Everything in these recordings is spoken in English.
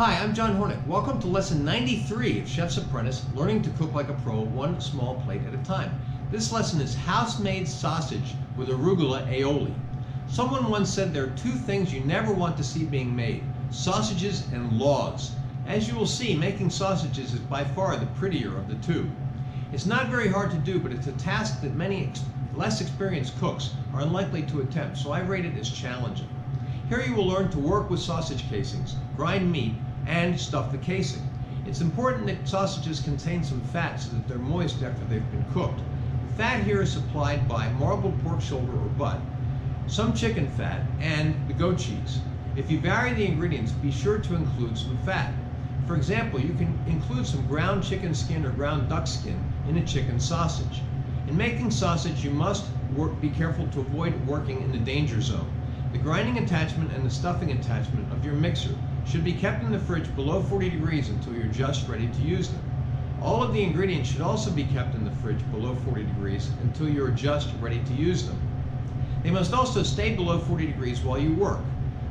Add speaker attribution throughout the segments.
Speaker 1: Hi, I'm John Hornick. Welcome to lesson 93 of Chef's Apprentice, Learning to Cook Like a Pro, one small plate at a time. This lesson is house-made sausage with Arugula Aioli. Someone once said there are two things you never want to see being made, sausages and laws. As you will see, making sausages is by far the prettier of the two. It's not very hard to do, but it's a task that many less experienced cooks are unlikely to attempt, so I rate it as challenging. Here you will learn to work with sausage casings, grind meat, and stuff the casing. It's important that sausages contain some fat so that they're moist after they've been cooked. The fat here is supplied by marbled pork shoulder or butt, some chicken fat, and the goat cheese. If you vary the ingredients, be sure to include some fat. For example, you can include some ground chicken skin or ground duck skin in a chicken sausage. In making sausage, you must be careful to avoid working in the danger zone. The grinding attachment and the stuffing attachment of your mixer should be kept in the fridge below 40 degrees until you're just ready to use them. All of the ingredients should also be kept in the fridge below 40 degrees until you're just ready to use them. They must also stay below 40 degrees while you work.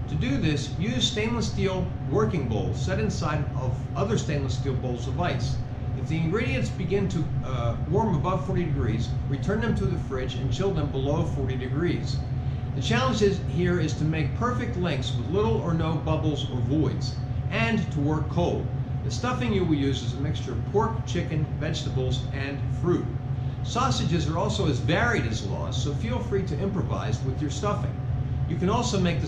Speaker 1: To do this, use stainless steel working bowls set inside of other stainless steel bowls of ice. If the ingredients begin to warm above 40 degrees, return them to the fridge and chill them below 40 degrees. The challenge here is to make perfect lengths with little or no bubbles or voids, and to work cold. The stuffing you will use is a mixture of pork, chicken, vegetables, and fruit. Sausages are also as varied as laws, so feel free to improvise with your stuffing. You can also make the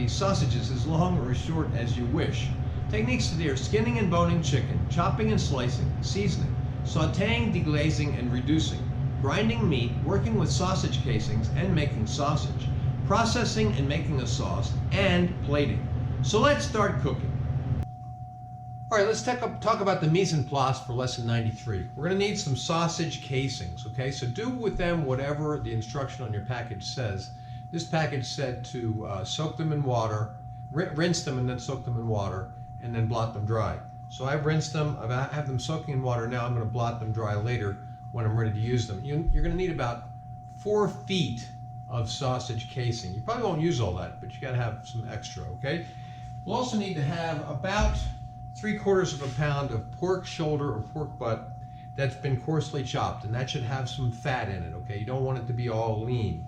Speaker 1: sausages as long or as short as you wish. Techniques today are skinning and boning chicken, chopping and slicing, seasoning, sauteing, deglazing, and reducing, grinding meat, working with sausage casings and making sausage, processing and making a sauce, and plating. So let's start cooking. All right, let's talk about the mise en place for lesson 93. We're going to need some sausage casings, okay? So do with them whatever the instruction on your package says. This package said to soak them in water, rinse them and then soak them in water, and then blot them dry. So I've rinsed them, I have them soaking in water now. I'm going to blot them dry later when I'm ready to use them. You're going to need about 4 feet of sausage casing. You probably won't use all that, but you got to have some extra, okay? We'll also need to have about 3/4 of a pound of pork shoulder or pork butt that's been coarsely chopped, and that should have some fat in it, okay? You don't want it to be all lean.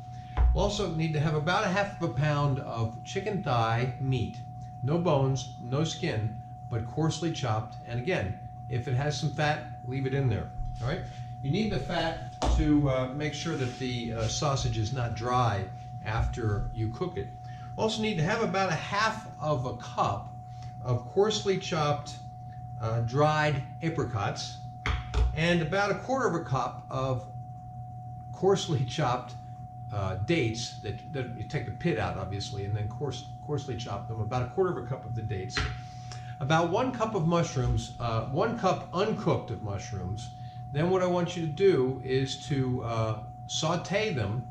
Speaker 1: We'll also need to have about 1/2 pound of chicken thigh meat. No bones, no skin, but coarsely chopped. And again, if it has some fat, leave it in there, all right? You need the fat to make sure that the sausage is not dry after you cook it. Also need to have about 1/2 cup of coarsely chopped dried apricots and about 1/4 cup of coarsely chopped dates that you take the pit out, obviously, and then coarsely chop them. About 1/4 cup of the dates. About 1 cup of mushrooms, 1 cup uncooked of mushrooms. Then what I want you to do is to saute them,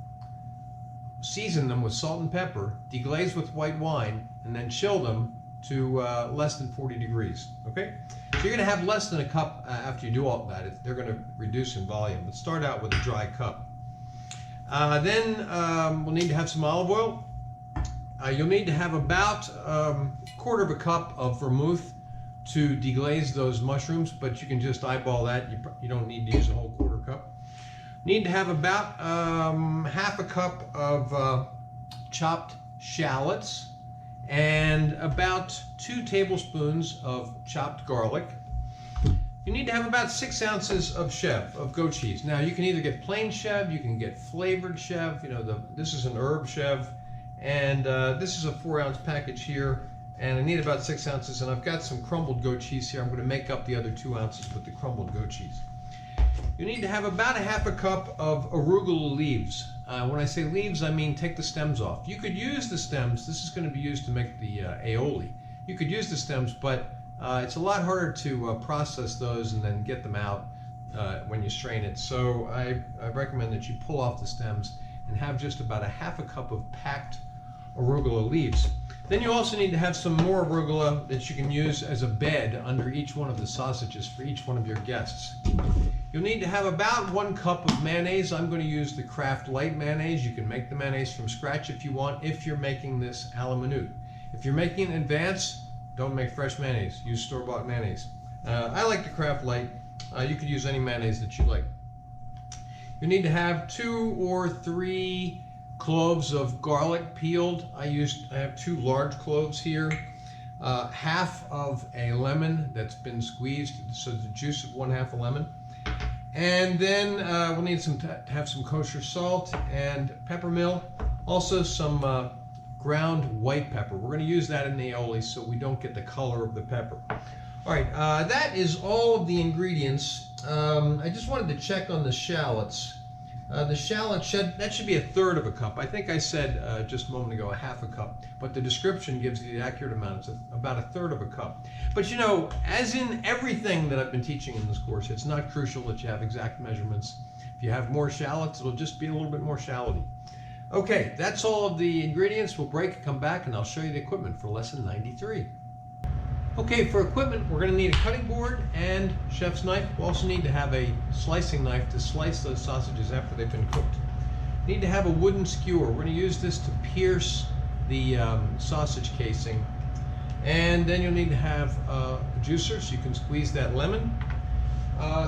Speaker 1: season them with salt and pepper, deglaze with white wine, and then chill them to less than 40 degrees, okay? So you're gonna have less than a cup after you do all that. They're gonna reduce in volume, but start out with a dry cup. Then we'll need to have some olive oil. You'll need to have about 1/4 cup of vermouth to deglaze those mushrooms, but you can just eyeball that. You don't need to use a whole 1/4 cup. Need to have about 1/2 cup of chopped shallots and about 2 tablespoons of chopped garlic. You need to have about 6 ounces of chevre, of goat cheese. Now you can either get plain chevre, you can get flavored chevre. You know, this is an herb chevre, and this is a 4-ounce package here. And I need about 6 ounces, and I've got some crumbled goat cheese here. I'm going to make up the other 2 ounces with the crumbled goat cheese. You need to have about 1/2 cup of arugula leaves. When I say leaves, I mean take the stems off. You could use the stems. This is going to be used to make the aioli. You could use the stems, but it's a lot harder to process those and then get them out when you strain it. So I recommend that you pull off the stems and have just about 1/2 cup of packed arugula leaves. Then you also need to have some more arugula that you can use as a bed under each one of the sausages for each one of your guests. You'll need to have about 1 cup of mayonnaise. I'm going to use the Kraft Light mayonnaise. You can make the mayonnaise from scratch if you want, if you're making this a la minute. If you're making it in advance, Don't make fresh mayonnaise. Use store-bought mayonnaise. I like the Kraft Light. You could use any mayonnaise that you like. You need to have 2 or 3 cloves of garlic peeled. I have 2 large cloves here. Half of a lemon that's been squeezed, so the juice of 1/2 a lemon. And then we'll need to have some kosher salt and peppermill. Also some ground white pepper. We're going to use that in the aioli so we don't get the color of the pepper. All right, that is all of the ingredients. I just wanted to check on the shallots. The shallots, that should be 1/3 of a cup. I think I said just a moment ago 1/2 a cup, but the description gives you the accurate amount. It's about 1/3 of a cup. But you know, as in everything that I've been teaching in this course, it's not crucial that you have exact measurements. If you have more shallots, it'll just be a little bit more shalloty. Okay, that's all of the ingredients. We'll break, come back, and I'll show you the equipment for lesson 93. Okay, for equipment, we're going to need a cutting board and chef's knife. We'll also need to have a slicing knife to slice those sausages after they've been cooked. Need to have a wooden skewer. We're going to use this to pierce the sausage casing. And then you'll need to have a juicer so you can squeeze that lemon.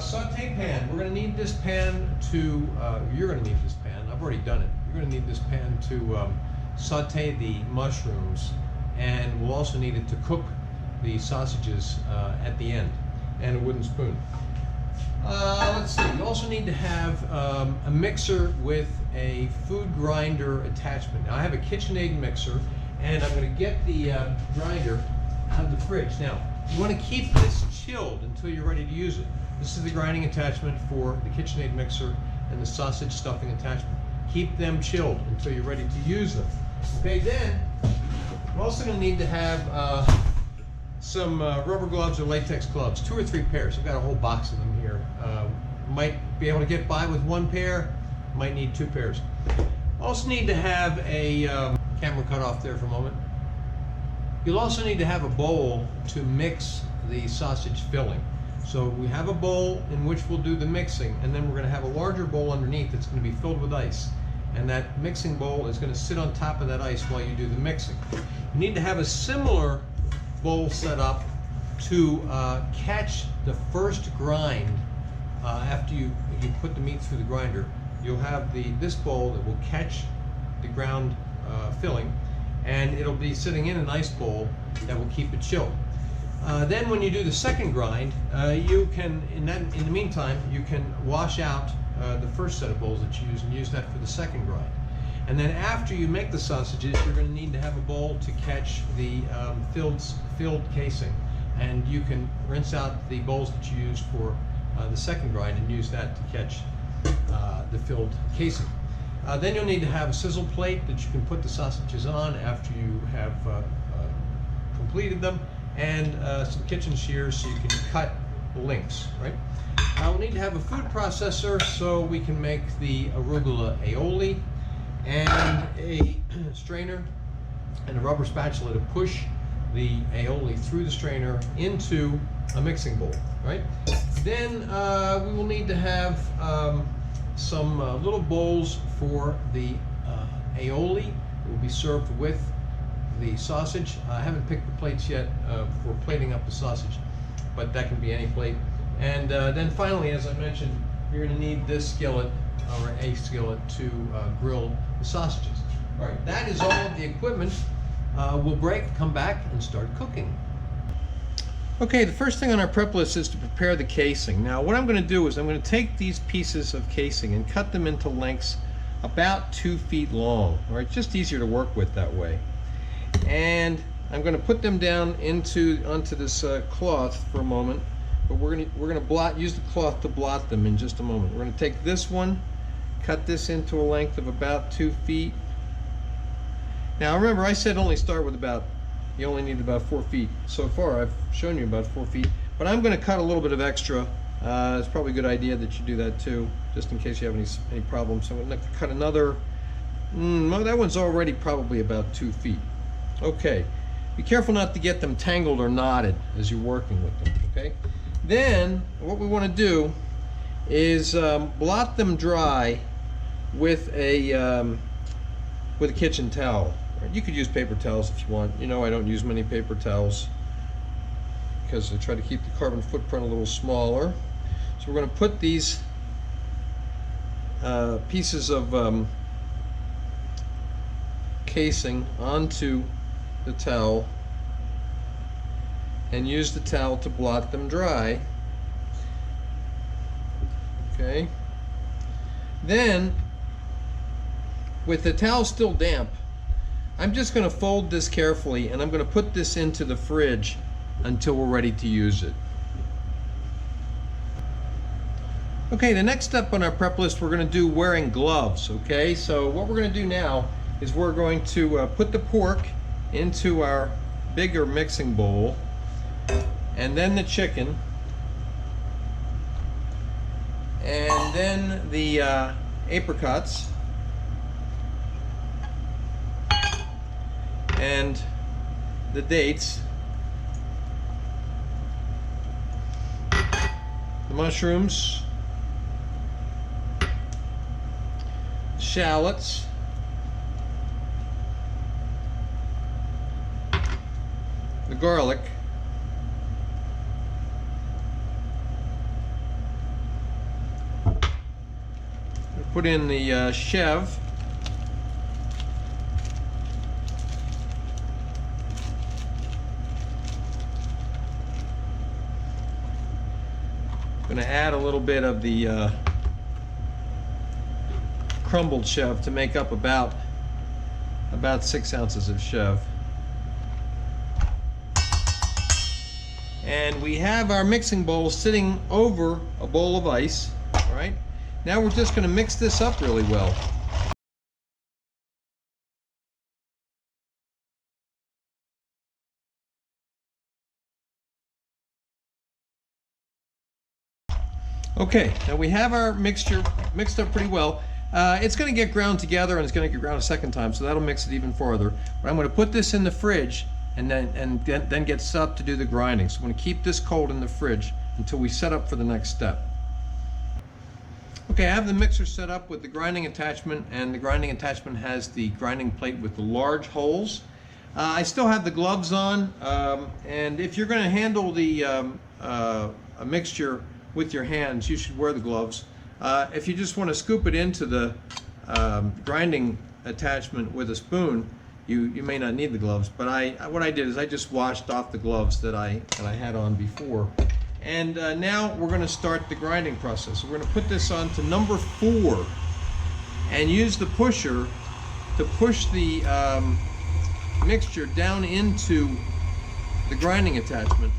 Speaker 1: Saute pan. We're going to need this pan to, you're going to need this pan. I've already done it. You're going to need this pan to saute the mushrooms, and we'll also need it to cook the sausages at the end, and a wooden spoon. Let's see, you also need to have a mixer with a food grinder attachment. Now I have a KitchenAid mixer, and I'm going to get the grinder out of the fridge. Now you want to keep this chilled until you're ready to use it. This is the grinding attachment for the KitchenAid mixer and the sausage stuffing attachment. Keep them chilled until you're ready to use them. Okay, then we're also going to need to have some rubber gloves or latex gloves, 2 or 3 pairs. I've got a whole box of them here. Might be able to get by with 1 pair, might need 2 pairs. Also need to have a camera cut off there for a moment. You'll also need to have a bowl to mix the sausage filling. So we have a bowl in which we'll do the mixing, and then we're going to have a larger bowl underneath that's going to be filled with ice. And that mixing bowl is going to sit on top of that ice while you do the mixing. You need to have a similar bowl set up to catch the first grind after you put the meat through the grinder. You'll have this bowl that will catch the ground filling, and it'll be sitting in an ice bowl that will keep it chilled. Then when you do the second grind, you can, in the meantime, you can wash out the first set of bowls that you use and use that for the second grind. And then after you make the sausages, you're going to need to have a bowl to catch the filled casing. And you can rinse out the bowls that you use for the second grind and use that to catch the filled casing. Then you'll need to have a sizzle plate that you can put the sausages on after you have completed them, and some kitchen shears so you can cut the links, right? We'll need to have a food processor so we can make the Arugula Aioli, and a strainer and a rubber spatula to push the aioli through the strainer into a mixing bowl, right? Then we will need to have some little bowls for the aioli. It will be served with the sausage. I haven't picked the plates yet for plating up the sausage, but that can be any plate. And then finally, as I mentioned, you're going to need this skillet, or a skillet, to grill the sausages. All right, that is all of the equipment. We'll break, come back, and start cooking. Okay, the first thing on our prep list is to prepare the casing. Now, what I'm going to do is I'm going to take these pieces of casing and cut them into lengths about 2 feet long. All right, just easier to work with that way. And I'm going to put them down onto this cloth for a moment. But we're going to use the cloth to blot them in just a moment. We're going to take this one, cut this into a length of about 2 feet. Now remember, I said only start with you only need about 4 feet. So far I've shown you about 4 feet, but I'm going to cut a little bit of extra. It's probably a good idea that you do that too, just in case you have any problems. So I'm going to cut another, that one's already probably about 2 feet. Okay, be careful not to get them tangled or knotted as you're working with them, okay? Then what we want to do is blot them dry with a kitchen towel. You could use paper towels if you want. You know, I don't use many paper towels. because I try to keep the carbon footprint a little smaller. So we're going to put these pieces of casing onto the towel and use the towel to blot them dry. Okay. Then, with the towel still damp, I'm just going to fold this carefully and I'm going to put this into the fridge until we're ready to use it. Okay, the next step on our prep list, we're going to do wearing gloves. Okay, so what we're going to do now is we're going to put the pork into our bigger mixing bowl, and then the chicken, and then the apricots, and the dates, the mushrooms, shallots, the garlic, put in the chevre, going to add a little bit of the crumbled chevre to make up about 6 ounces of chevre. And we have our mixing bowl sitting over a bowl of ice. All right. Now we're just going to mix this up really well. Okay, now we have our mixture mixed up pretty well. It's going to get ground together and it's going to get ground a second time, so that'll mix it even farther. But I'm going to put this in the fridge and then get set up to do the grinding. So I'm going to keep this cold in the fridge until we set up for the next step. Okay, I have the mixer set up with the grinding attachment, and the grinding attachment has the grinding plate with the large holes. I still have the gloves on, and if you're going to handle the a mixture with your hands, you should wear the gloves. If you just want to scoop it into the grinding attachment with a spoon, you may not need the gloves. But what I did is I just washed off the gloves that I had on before. And now we're going to start the grinding process. So we're going to put this on to number 4 and use the pusher to push the mixture down into the grinding attachment.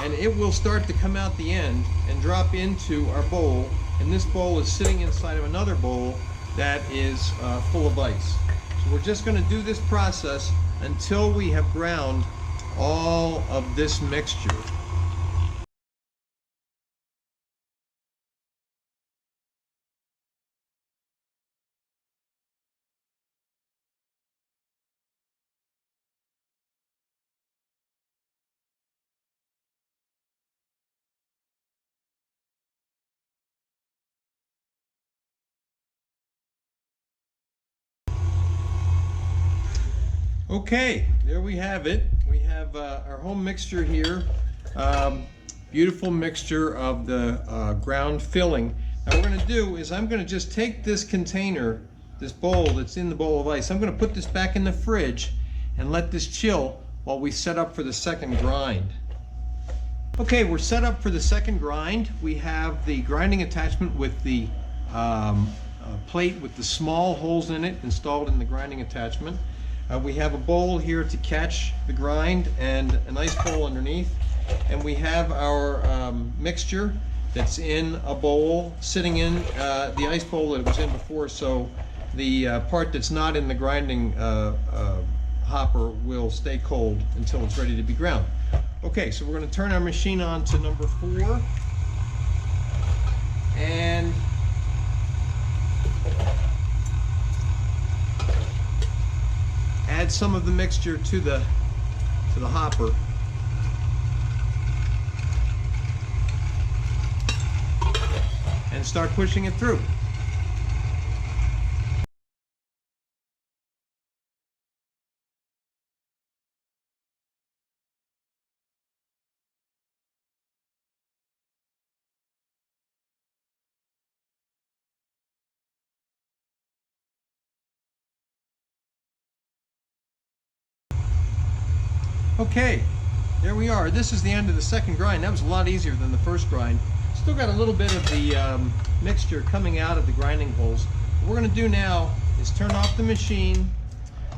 Speaker 1: And it will start to come out the end and drop into our bowl. And this bowl is sitting inside of another bowl that is full of ice. So we're just going to do this process until we have ground all of this mixture. Okay, there we have it. We have our home mixture here. Beautiful mixture of the ground filling. Now what we're going to do is I'm going to just take this container, this bowl that's in the bowl of ice, I'm going to put this back in the fridge and let this chill while we set up for the second grind. Okay, we're set up for the second grind. We have the grinding attachment with the plate with the small holes in it installed in the grinding attachment. We have a bowl here to catch the grind and an ice bowl underneath. And we have our mixture that's in a bowl sitting in the ice bowl that it was in before, so the part that's not in the grinding hopper will stay cold until it's ready to be ground. Okay, so we're going to turn our machine on to number 4 and add some of the mixture to the hopper. And start pushing it through. Okay, there we are. This is the end of the second grind. That was a lot easier than the first grind. Still got a little bit of the mixture coming out of the grinding holes. What we're going to do now is turn off the machine,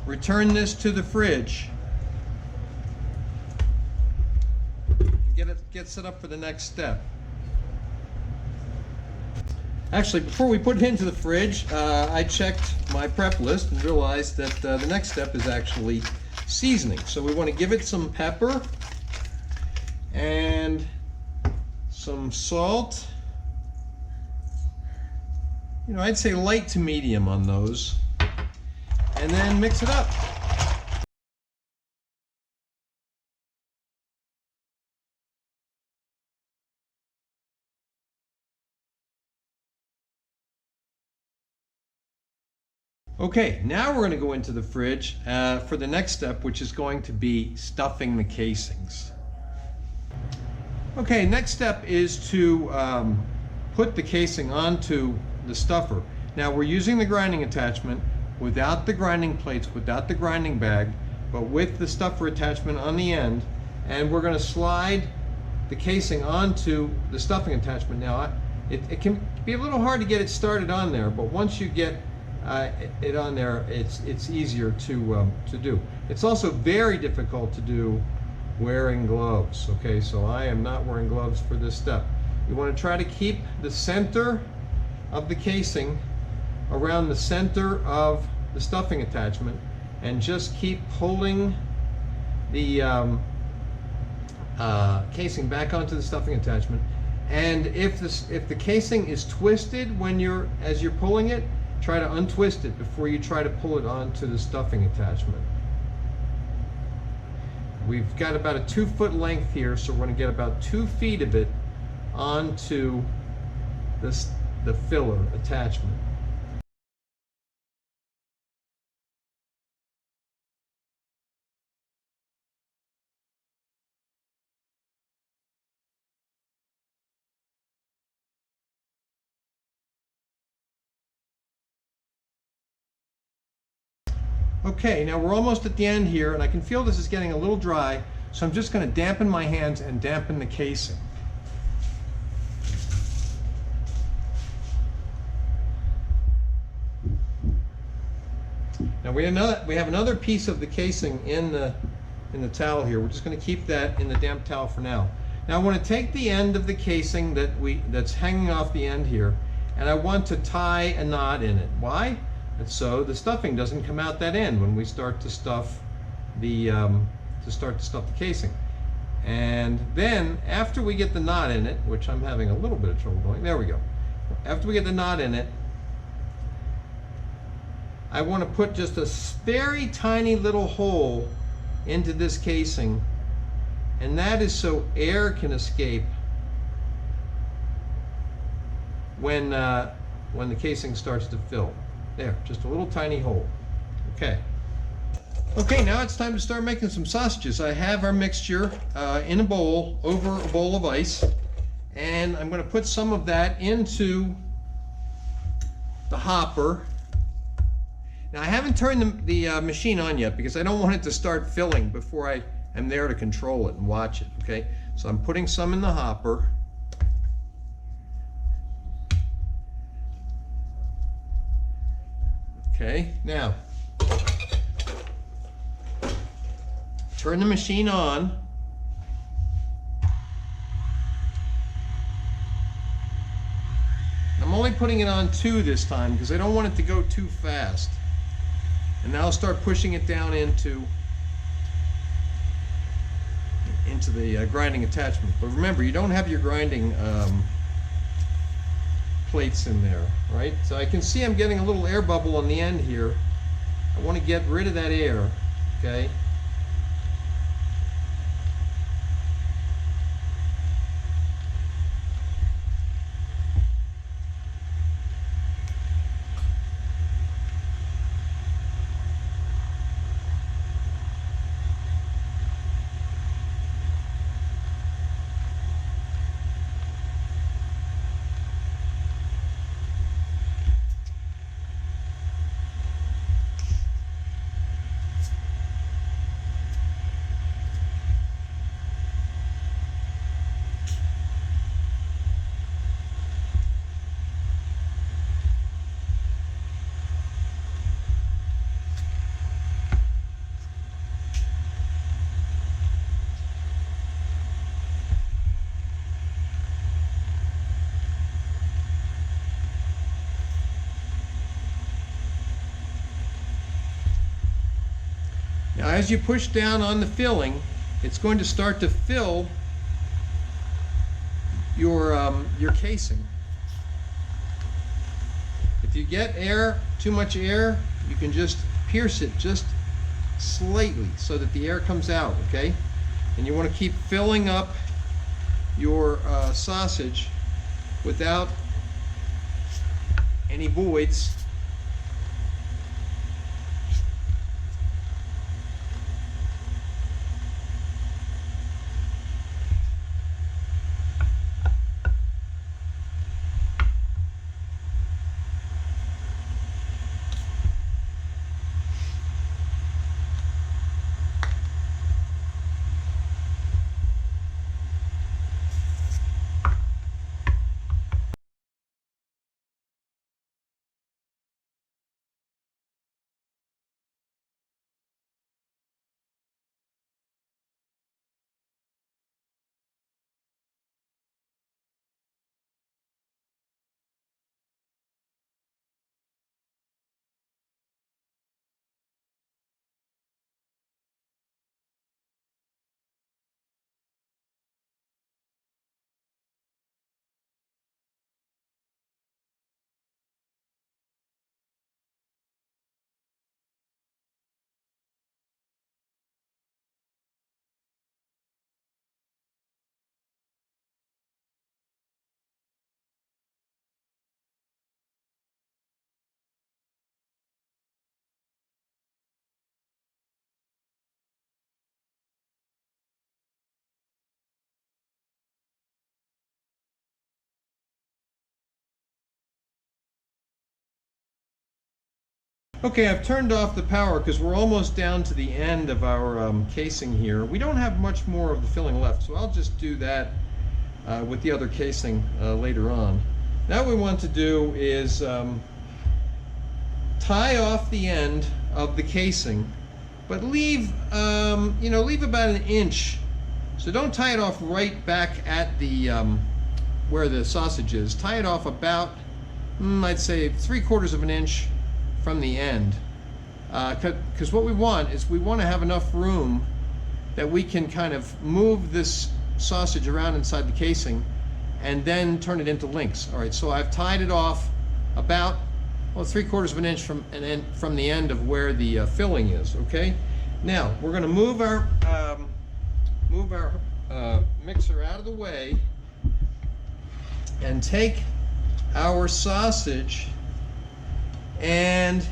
Speaker 1: return this to the fridge, and get set up for the next step. Actually, before we put it into the fridge, I checked my prep list and realized that the next step is actually seasoning. So we want to give it some pepper and some salt. You know, I'd say light to medium on those, and then mix it up. Okay, now we're going to go into the fridge for the next step, which is going to be stuffing the casings. Okay, next step is to put the casing onto the stuffer. Now we're using the grinding attachment without the grinding plates, without the grinding bag, but with the stuffer attachment on the end, and we're going to slide the casing onto the stuffing attachment. Now it can be a little hard to get it started on there, but once you get it on there, it's easier to do. It's also very difficult to do wearing gloves. Okay, so I am not wearing gloves for this step. You want to try to keep the center of the casing around the center of the stuffing attachment, and just keep pulling the casing back onto the stuffing attachment. And if the casing is twisted as you're pulling it, try to untwist it before you try to pull it onto the stuffing attachment. We've got about a 2-foot length here, so we're going to get about 2 feet of it onto the filler attachment. Okay, now we're almost at the end here, and I can feel this is getting a little dry, so I'm just going to dampen my hands and dampen the casing. Now we have another piece of the casing in the towel here. We're just going to keep that in the damp towel for now. Now I want to take the end of the casing that's hanging off the end here, and I want to tie a knot in it. Why? And so the stuffing doesn't come out that end when we start to stuff the casing. And then after we get the knot in it, which I'm having a little bit of trouble doing, there we go. After we get the knot in it, I want to put just a very tiny little hole into this casing, and that is so air can escape when the casing starts to fill. There, just a little tiny hole. Okay. Okay, now it's time to start making some sausages. I have our mixture in a bowl, over a bowl of ice, and I'm going to put some of that into the hopper. Now I haven't turned the machine on yet because I don't want it to start filling before I am there to control it and watch it. Okay, so I'm putting some in the hopper. Okay, now turn the machine on. I'm only putting it on 2 this time because I don't want it to go too fast. And now I'll start pushing it down into the grinding attachment. But remember, you don't have your grinding plates in there, right? So I can see I'm getting a little air bubble on the end here. I want to get rid of that air, okay? as you push down on the filling, it's going to start to fill your casing. If you get too much air, you can just pierce it just slightly so that the air comes out, okay? And you want to keep filling up your sausage without any voids. Okay, I've turned off the power because we're almost down to the end of our casing here. We don't have much more of the filling left, so I'll just do that with the other casing later on. Now what we want to do is tie off the end of the casing, but leave leave about an inch. So don't tie it off right back at the where the sausage is. Tie it off about I'd say 3/4 of an inch from the end, because what we want is we want to have enough room that we can kind of move this sausage around inside the casing and then turn it into links. All right, so I've tied it off about 3/4 of an inch from the end of where the filling is. Okay, now we're going to move our mixer out of the way and take our sausage and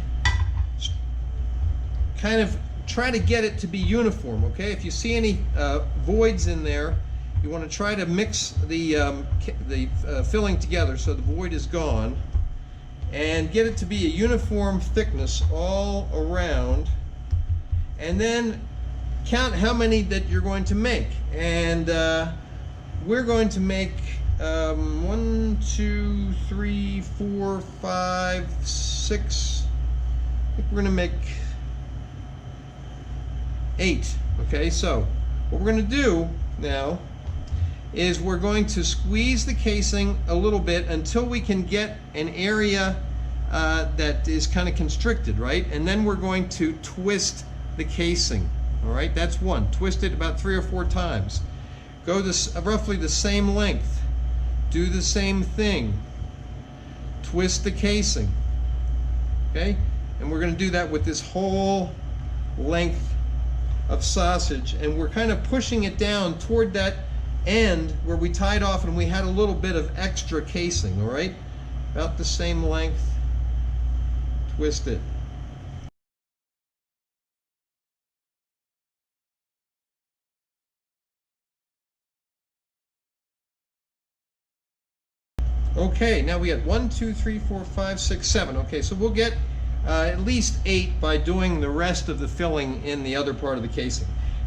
Speaker 1: kind of try to get it to be uniform, okay? If you see any voids in there, you want to try to mix the filling together so the void is gone, and get it to be a uniform thickness all around, and then count how many that you're going to make. And we're going to make 1, 2, 3, 4, 5, 6. I think we're going to make 8. Okay, so what we're going to do now is we're going to squeeze the casing a little bit until we can get an area that is kind of constricted, right? And then we're going to twist the casing. All right, that's one. Twist it about 3 or 4 times. Go this roughly the same length. Do the same thing. Twist the casing. Okay? And we're going to do that with this whole length of sausage, and we're kind of pushing it down toward that end where we tied off and we had a little bit of extra casing. All right? About the same length. Twist it. Okay, now we got 1, 2, 3, 4, 5, 6, 7. Okay, so we'll get at least 8 by doing the rest of the filling in the other part of the casing.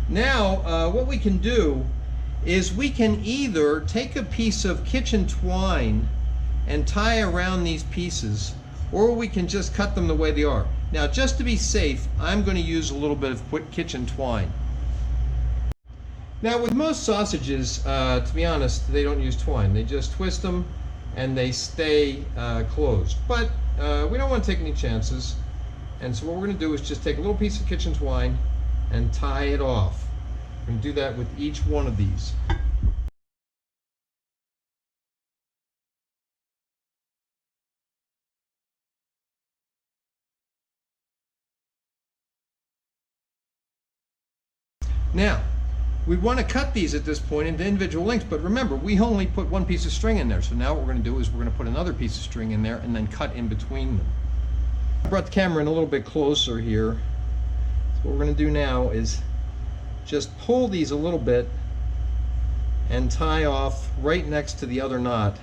Speaker 1: Now, what we can do is we can either take a piece of kitchen twine and tie around these pieces, or we can just cut them the way they are. Now, just to be safe, I'm going to use a little bit of kitchen twine. Now, with most sausages, to be honest, they don't use twine. They just twist them and they stay closed. But we don't want to take any chances. And so what we're going to do is just take a little piece of kitchen twine and tie it off. We're going to do that with each one of these. Now, we want to cut these at this point into individual lengths, but remember, we only put one piece of string in there. So now what we're going to do is we're going to put another piece of string in there and then cut in between them. I brought the camera in a little bit closer here. So what we're going to do now is just pull these a little bit and tie off right next to the other knot.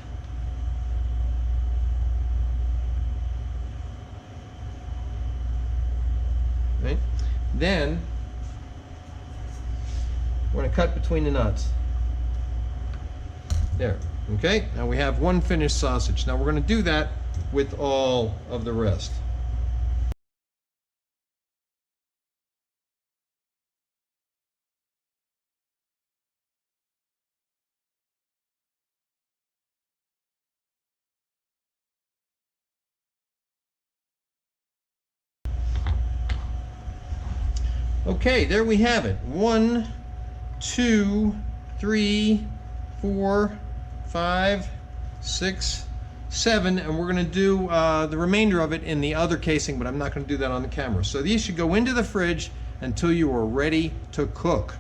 Speaker 1: Right? Then we're going to cut between the nuts. There. Okay, now we have one finished sausage. Now we're going to do that with all of the rest. Okay, there we have it. 1, 2, 3, 4, 5, 6, 7, and we're going to do the remainder of it in the other casing, but I'm not going to do that on the camera. So these should go into the fridge until you are ready to cook.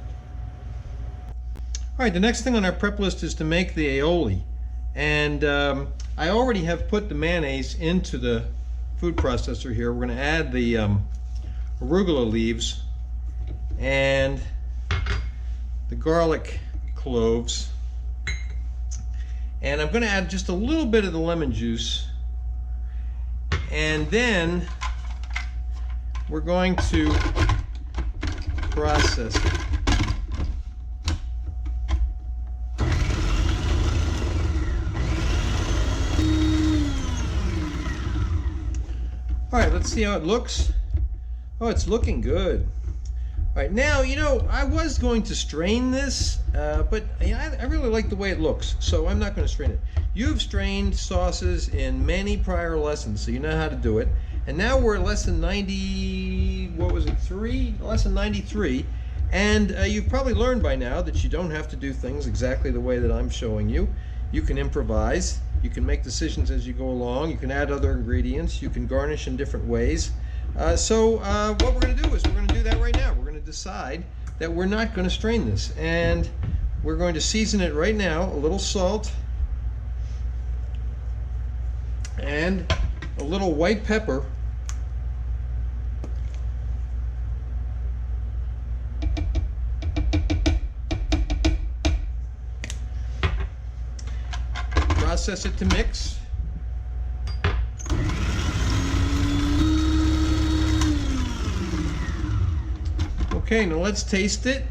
Speaker 1: All right, the next thing on our prep list is to make the aioli, and I already have put the mayonnaise into the food processor here. We're going to add the arugula leaves and the garlic cloves, and I'm going to add just a little bit of the lemon juice, and then we're going to process it. All right, let's see how it looks. Oh, it's looking good. All right, now, you know, I was going to strain this, but I really like the way it looks, so I'm not going to strain it. You've strained sauces in many prior lessons, so you know how to do it. And now we're at lesson 90, what was it, 3? Lesson 93. And you've probably learned by now that you don't have to do things exactly the way that I'm showing you. You can improvise. You can make decisions as you go along. You can add other ingredients. You can garnish in different ways. So what we're going to do is we're going to do that right now. We're going to decide that we're not going to strain this, and we're going to season it right now. A little salt and a little white pepper. Process it to mix. Okay, now let's taste it.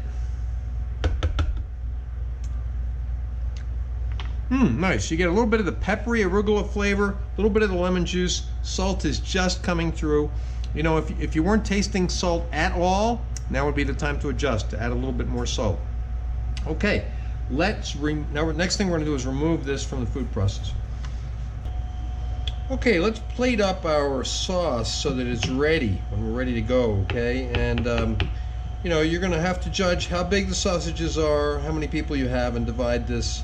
Speaker 1: Nice. You get a little bit of the peppery arugula flavor, a little bit of the lemon juice. Salt is just coming through. You know, if you weren't tasting salt at all, now would be the time to adjust, to add a little bit more salt. Okay, now next thing we're going to do is remove this from the food processor. Okay, let's plate up our sauce so that it's ready when we're ready to go, okay? And you know, you're going to have to judge how big the sausages are, how many people you have, and divide this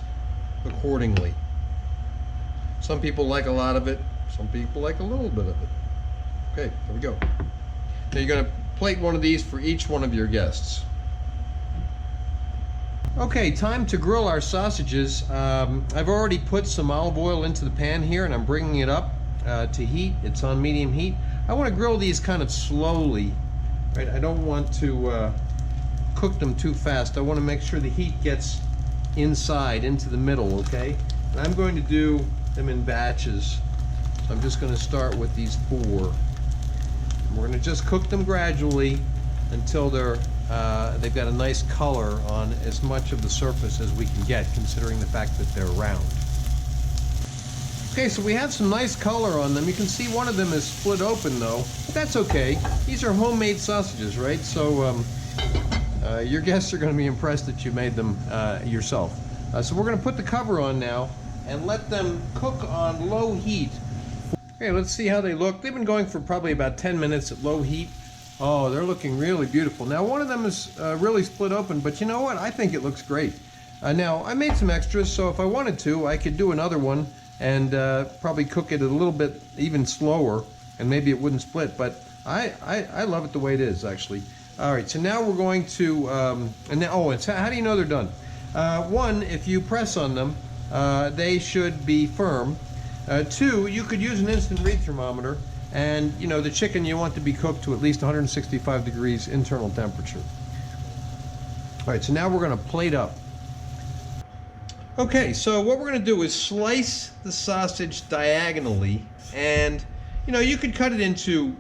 Speaker 1: accordingly. Some people like a lot of it, some people like a little bit of it. Okay, there we go. Now you're going to plate one of these for each one of your guests. Okay, time to grill our sausages. I've already put some olive oil into the pan here, and I'm bringing it up to heat. It's on medium heat. I want to grill these kind of slowly. Right, I don't want to cook them too fast. I want to make sure the heat gets inside, into the middle, okay? And I'm going to do them in batches. So I'm just going to start with these 4. And we're going to just cook them gradually until they've got a nice color on as much of the surface as we can get, considering the fact that they're round. Okay, so we have some nice color on them. You can see one of them is split open though, but that's okay. These are homemade sausages, right? So your guests are going to be impressed that you made them yourself. So we're going to put the cover on now and let them cook on low heat. Okay, let's see how they look. They've been going for probably about 10 minutes at low heat. Oh, they're looking really beautiful. Now, one of them is really split open, but you know what? I think it looks great. Now, I made some extras, so if I wanted to, I could do another one and probably cook it a little bit even slower, and maybe it wouldn't split, but I love it the way it is, actually. All right, so now we're going to, and now, oh, it's, how do you know they're done? One, if you press on them, they should be firm. Two, you could use an instant read thermometer, and you know, the chicken you want to be cooked to at least 165 degrees internal temperature. All right, so now we're going to plate up. Okay, so what we're going to do is slice the sausage diagonally, and you know, you could cut it into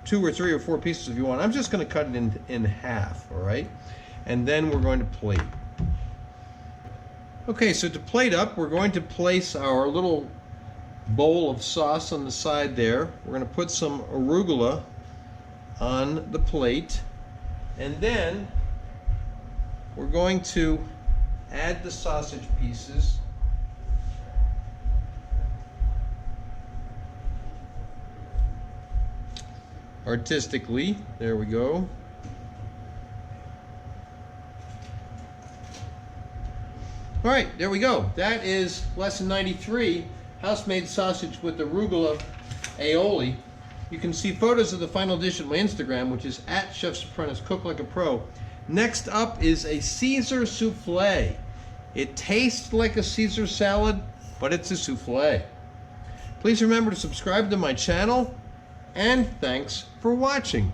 Speaker 1: 2 or 3 or 4 pieces if you want. I'm just going to cut it in half, all right? And then we're going to plate. Okay, so to plate up, we're going to place our little bowl of sauce on the side there. We're going to put some arugula on the plate, and then we're going to add the sausage pieces. Artistically, there we go. All right, there we go. That is lesson 93, house-made sausage with arugula aioli. You can see photos of the final dish at my Instagram, which is @ChefsApprentice, Cook Like a Pro. Next up is a Caesar souffle. It tastes like a Caesar salad, but it's a souffle. Please remember to subscribe to my channel, and thanks for watching.